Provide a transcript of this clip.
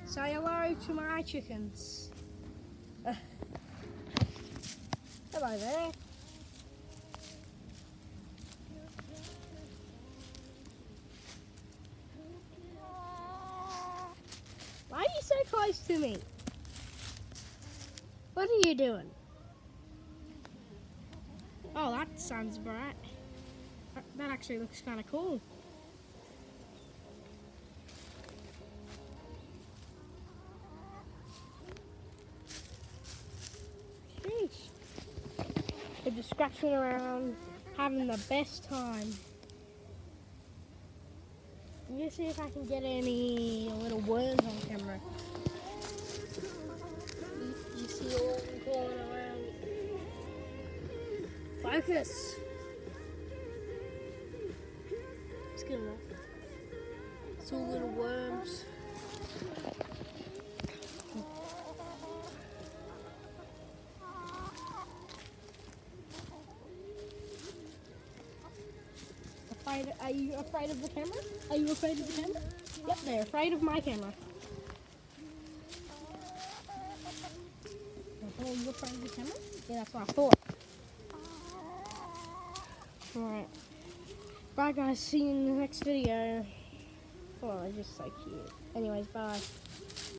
Say hello to my chickens. Hello there. Why are you so close to me? What are you doing? Oh, that sounds bright. That actually looks kind of cool. Sheesh. We're just scratching around, having the best time. Let me see if I can get any little worms on camera. You see all of them crawling around. Focus. It's good enough. It's all little worms. Are you afraid of the camera? Are you afraid of the camera? Yep, they're afraid of my camera. Oh, you're afraid of the camera? Yeah, that's what I thought. Alright. Bye guys, see you in the next video. Oh, they're just so cute. Anyways, bye.